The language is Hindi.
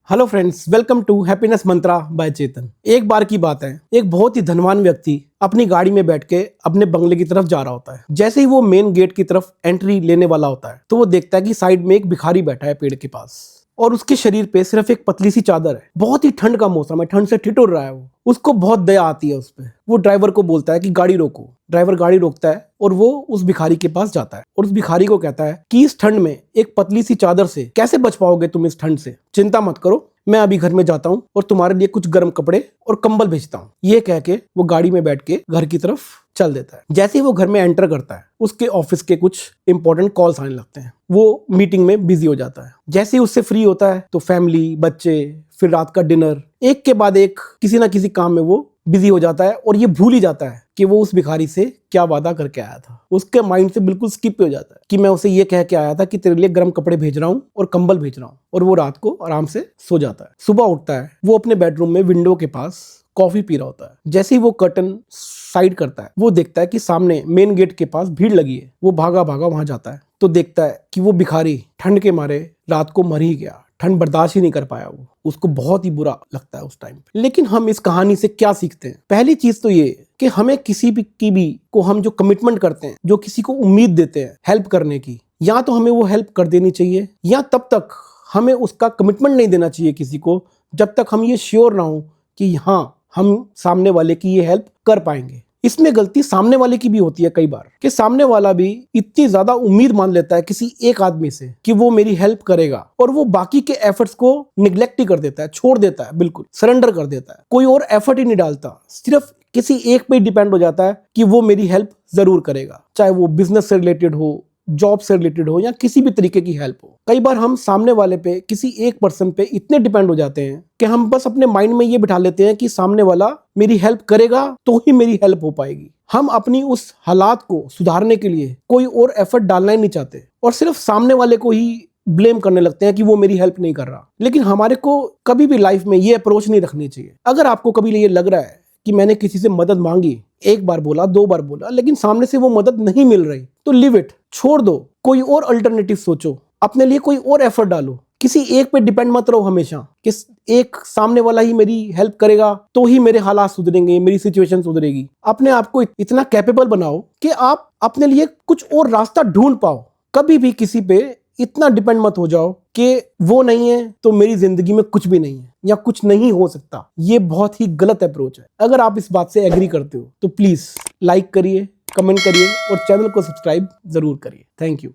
Hello friends, welcome to happiness mantra by Chetan. एक बार की बात है, एक बहुत ही धनवान व्यक्ति अपनी गाड़ी में बैठ के अपने बंगले की तरफ जा रहा होता है। जैसे ही वो मेन गेट की तरफ एंट्री लेने वाला होता है तो वो देखता है कि साइड में एक भिखारी बैठा है पेड़ के पास और उसके शरीर पे सिर्फ एक पतली सी चादर है। बहुत ही ठंड का मौसम है, ठंड से ठिठुर रहा है वो। उसको बहुत दया आती है उस पे। वो ड्राइवर को बोलता है कि गाड़ी रोको। ड्राइवर गाड़ी रोकता है और वो उस भिखारी के पास जाता है और उस भिखारी को कहता है कि इस ठंड में एक पतली सी चादर से कैसे बच पाओगे तुम इस ठंड से। चिंता मत करो, मैं अभी घर में जाता हूँ और तुम्हारे लिए कुछ गर्म कपड़े और कंबल भेजता हूँ। ये कह के वो गाड़ी में बैठ के घर की तरफ चल देता है। जैसे ही वो घर में एंटर करता है उसके ऑफिस के कुछ इंपॉर्टेंट कॉल्स आने लगते हैं। वो मीटिंग में बिजी हो जाता है। जैसे ही उससे फ्री होता है तो फैमिली, बच्चे, फिर रात का डिनर, एक के बाद एक किसी ना किसी काम में वो बिजी हो जाता है और ये भूल ही जाता है कि वो उस भिखारी से क्या वादा करके आया था। उसके माइंड से बिल्कुल स्किप हो जाता है कि मैं उसे ये कह के आया था कि तेरे लिए गर्म कपड़े भेज रहा हूँ और कंबल भेज रहा हूँ, और वो रात को आराम से सो जाता है। सुबह उठता है, वो अपने बेडरूम में विंडो के पास कॉफी पी रहा होता है। जैसे ही वो कर्टन साइड करता है वो देखता है कि सामने मेन गेट के पास भीड़ लगी है। वो भागा भागा वहां जाता है तो देखता है कि वो भिखारी ठंड के मारे रात को मर ही गया। ठंड बर्दाश्त ही नहीं कर पाया वो। उसको बहुत ही बुरा लगता है उस टाइम पे। लेकिन हम इस कहानी से क्या सीखते हैं? पहली चीज तो ये कि हमें किसी भी को हम जो कमिटमेंट करते हैं, जो किसी को उम्मीद देते हैं हेल्प करने की, या तो हमें वो हेल्प कर देनी चाहिए या तब तक हमें उसका कमिटमेंट नहीं देना चाहिए किसी को जब तक हम ये श्योर ना हो कि हाँ हम सामने वाले की ये हेल्प कर पाएंगे। इसमें गलती सामने वाले की भी होती है कई बार कि सामने वाला भी इतनी ज्यादा उम्मीद मान लेता है किसी एक आदमी से कि वो मेरी हेल्प करेगा और वो बाकी के एफर्ट्स को निग्लेक्ट ही कर देता है, छोड़ देता है, बिल्कुल सरेंडर कर देता है। कोई और एफर्ट ही नहीं डालता, सिर्फ किसी एक पे डिपेंड हो जाता है कि वो मेरी हेल्प जरूर करेगा, चाहे वो बिजनेस से रिलेटेड हो, जॉब से रिलेटेड हो या किसी भी तरीके की हेल्प हो। कई बार हम सामने वाले पे, किसी एक पर्सन पे इतने डिपेंड हो जाते हैं कि हम बस अपने माइंड में ये बिठा लेते हैं कि सामने वाला मेरी हेल्प करेगा तो ही मेरी हेल्प हो पाएगी। हम अपनी उस हालात को सुधारने के लिए कोई और एफर्ट डालना ही नहीं चाहते और सिर्फ सामने वाले को ही ब्लेम करने लगते हैं कि वो मेरी हेल्प नहीं कर रहा। लेकिन हमारे को कभी भी लाइफ में ये अप्रोच नहीं रखनी चाहिए। अगर आपको कभी ये लग रहा है कि मैंने किसी से मदद मांगी, एक बार बोला, दो बार बोला, लेकिन सामने से वो मदद नहीं मिल रही, तो लिव इट, छोड़ दो। कोई और अल्टरनेटिव सोचो, अपने लिए कोई और एफर्ट डालो। किसी एक पे डिपेंड मत रहो हमेशा कि एक सामने वाला ही मेरी हेल्प करेगा तो ही मेरे हालात सुधरेंगे, मेरी सिचुएशन सुधरेगी। अपने आप को इतना कैपेबल बनाओ कि आप अपने लिए कुछ और रास्ता ढूंढ पाओ। कभी भी किसी पे इतना डिपेंड मत हो जाओ कि वो नहीं है तो मेरी जिंदगी में कुछ भी नहीं है या कुछ नहीं हो सकता। ये बहुत ही गलत अप्रोच है। अगर आप इस बात से एग्री करते हो तो प्लीज लाइक करिए, कमेंट करिए और चैनल को सब्सक्राइब जरूर करिए। Thank you.